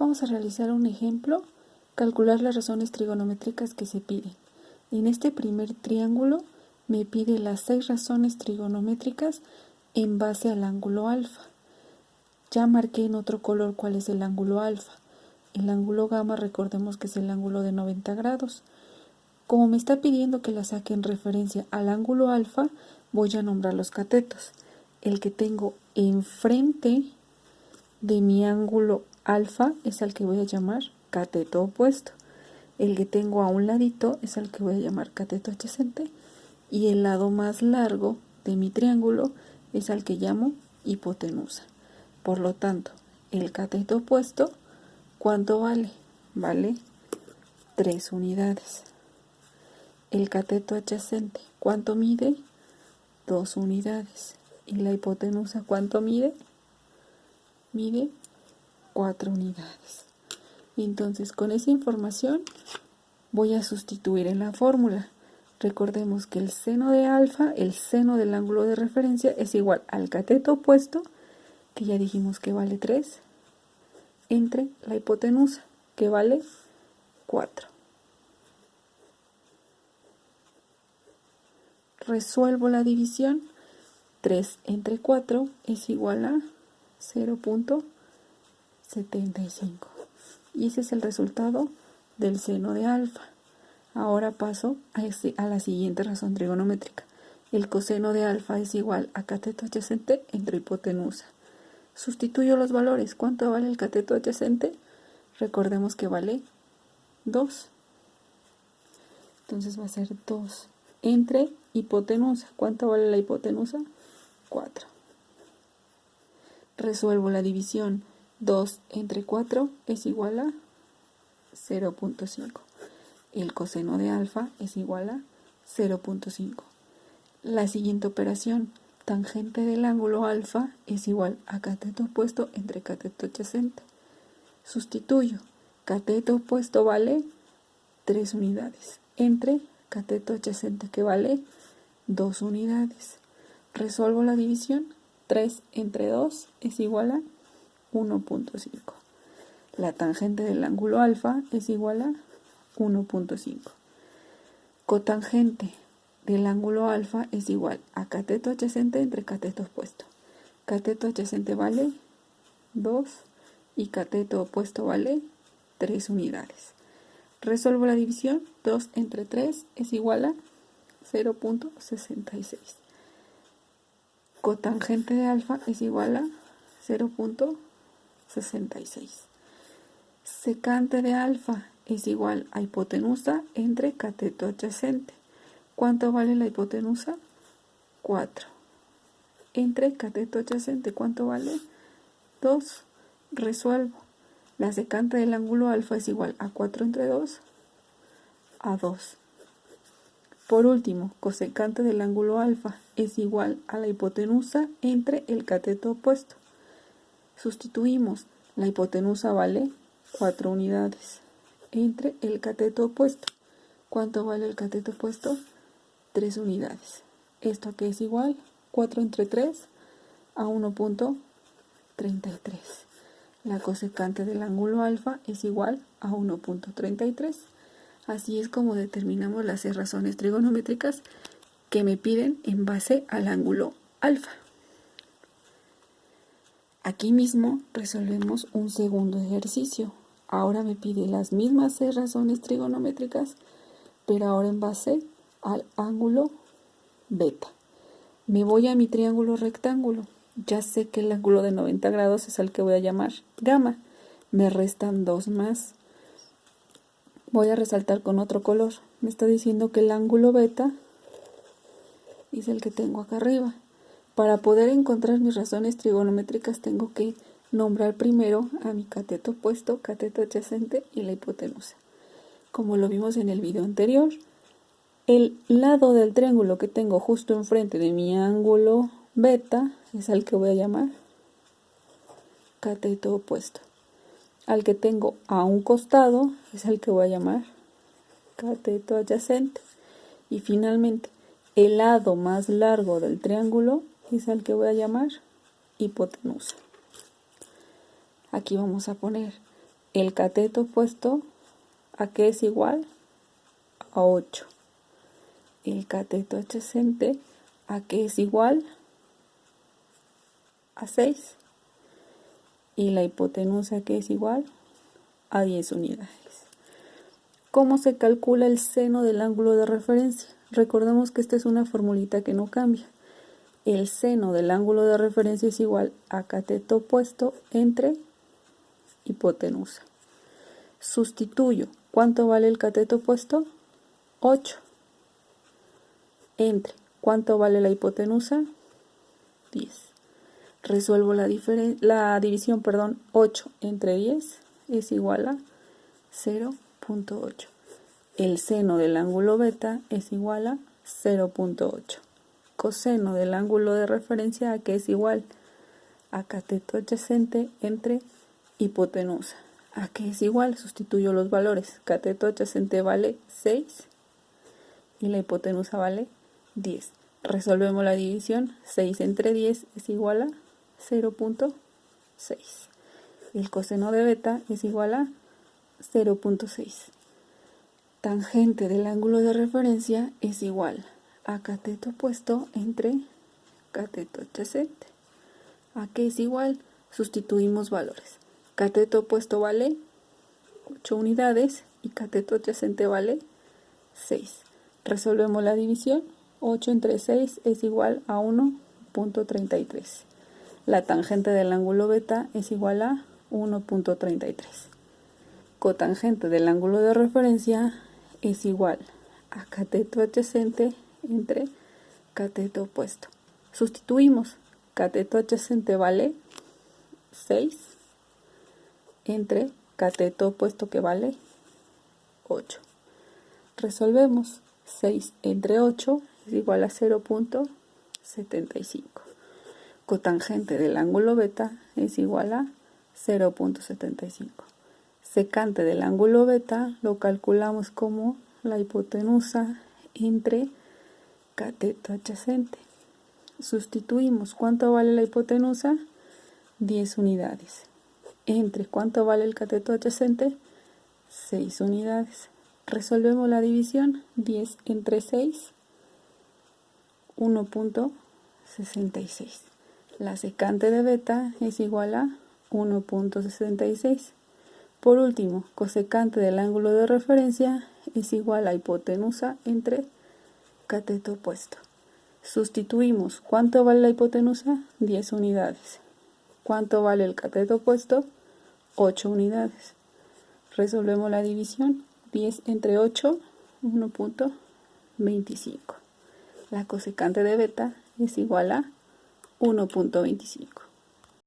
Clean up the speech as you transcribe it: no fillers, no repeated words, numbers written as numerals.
vamos a realizar un ejemplo, calcular las razones trigonométricas que se piden. En este primer triángulo me pide las 6 razones trigonométricas en base al ángulo alfa. Ya marqué en otro color cuál es el ángulo alfa. El ángulo gamma, recordemos que es el ángulo de 90 grados. Como me está pidiendo que la saque en referencia al ángulo alfa, voy a nombrar los catetos. El que tengo enfrente de mi ángulo alfa es al que voy a llamar cateto opuesto. El que tengo a un ladito es al que voy a llamar cateto adyacente. Y el lado más largo de mi triángulo es al que llamo hipotenusa. Por lo tanto, el cateto opuesto, ¿cuánto vale? Vale 3 unidades. El cateto adyacente, ¿cuánto mide? 2 unidades. ¿Y la hipotenusa cuánto mide? Mide 4 unidades. Entonces, con esa información voy a sustituir en la fórmula. Recordemos que el seno de alfa, el seno del ángulo de referencia, es igual al cateto opuesto, que ya dijimos que vale 3, entre la hipotenusa, que vale 4. Resuelvo la división. 3 entre 4 es igual a 0.75. Y ese es el resultado del seno de alfa. Ahora paso a la siguiente razón trigonométrica. El coseno de alfa es igual a cateto adyacente entre hipotenusa. Sustituyo los valores. ¿Cuánto vale el cateto adyacente? Recordemos que vale 2. Entonces va a ser 2 entre hipotenusa. ¿Cuánto vale la hipotenusa? 4. Resuelvo la división. 2 entre 4 es igual a 0.5. El coseno de alfa es igual a 0.5. La siguiente operación, tangente del ángulo alfa es igual a cateto opuesto entre cateto adyacente. Sustituyo. Cateto opuesto vale 3 unidades entre cateto adyacente, que vale 2 unidades. Resuelvo la división. 3 entre 2 es igual a 1.5. La tangente del ángulo alfa es igual a 1.5. Cotangente del ángulo alfa es igual a cateto adyacente entre cateto opuesto. Cateto adyacente vale 2 y cateto opuesto vale 3 unidades. Resuelvo la división. 2 entre 3 es igual a 0.66. Cotangente de alfa es igual a 0.66. Secante de alfa es igual a hipotenusa entre cateto adyacente. ¿Cuánto vale la hipotenusa? 4. Entre cateto adyacente, ¿cuánto vale? 2. Resuelvo. La secante del ángulo alfa es igual a 4 entre 2, a 2. Por último, cosecante del ángulo alfa es igual a la hipotenusa entre el cateto opuesto. Sustituimos. La hipotenusa vale 4 unidades entre el cateto opuesto. ¿Cuánto vale el cateto opuesto? 3 unidades. ¿Esto a qué es igual? 4 entre 3 a 1.33. La cosecante del ángulo alfa es igual a 1.33. Así es como determinamos las 6 razones trigonométricas que me piden en base al ángulo alfa. Aquí mismo resolvemos un segundo ejercicio. Ahora me pide las mismas 6 razones trigonométricas, pero ahora en base al ángulo beta. Me voy a mi triángulo rectángulo. Ya sé que el ángulo de 90 grados es el que voy a llamar gamma. Me restan 2 más. Voy a resaltar con otro color. Me está diciendo que el ángulo beta es el que tengo acá arriba. Para poder encontrar mis razones trigonométricas tengo que nombrar primero a mi cateto opuesto, cateto adyacente y la hipotenusa. Como lo vimos en el video anterior, el lado del triángulo que tengo justo enfrente de mi ángulo beta es al que voy a llamar cateto opuesto. Al que tengo a un costado es al que voy a llamar cateto adyacente. Y finalmente, el lado más largo del triángulo es al que voy a llamar hipotenusa. Aquí vamos a poner el cateto opuesto a qué es igual a 8. El cateto adyacente a qué es igual a 6. Y la hipotenusa que es igual a 10 unidades. ¿Cómo se calcula el seno del ángulo de referencia? Recordemos que esta es una formulita que no cambia. El seno del ángulo de referencia es igual a cateto opuesto entre hipotenusa. Sustituyo. ¿Cuánto vale el cateto opuesto? 8. Entre. ¿Cuánto vale la hipotenusa? 10. Resuelvo la división, 8 entre 10 es igual a 0.8. El seno del ángulo beta es igual a 0.8. Coseno del ángulo de referencia a que es igual a cateto adyacente entre hipotenusa. ¿A qué es igual? Sustituyo los valores. Cateto adyacente vale 6 y la hipotenusa vale 10. Resolvemos la división. 6 entre 10 es igual a 0.6. El coseno de beta es igual a 0.6. Tangente del ángulo de referencia es igual a cateto opuesto entre cateto adyacente. ¿A qué es igual? Sustituimos valores. Cateto opuesto vale 8 unidades y cateto adyacente vale 6. Resolvemos la división. 8 entre 6 es igual a 1.33. La tangente del ángulo beta es igual a 1.33. Cotangente del ángulo de referencia es igual a cateto adyacente entre cateto opuesto. Sustituimos. Cateto adyacente vale 6 entre cateto opuesto que vale 8. Resolvemos. 6 entre 8 es igual a 0.75. Cotangente del ángulo beta es igual a 0.75. Secante del ángulo beta lo calculamos como la hipotenusa entre cateto adyacente. Sustituimos. ¿Cuánto vale la hipotenusa? 10 unidades. Entre. ¿Cuánto vale el cateto adyacente? 6 unidades. Resolvemos la división. 10 entre 6, 1.66. La secante de beta es igual a 1.66. Por último, cosecante del ángulo de referencia es igual a hipotenusa entre cateto opuesto. Sustituimos. ¿Cuánto vale la hipotenusa? 10 unidades. ¿Cuánto vale el cateto opuesto? 8 unidades. Resolvemos la división. 10 entre 8, 1.25. La cosecante de beta es igual a 1.25.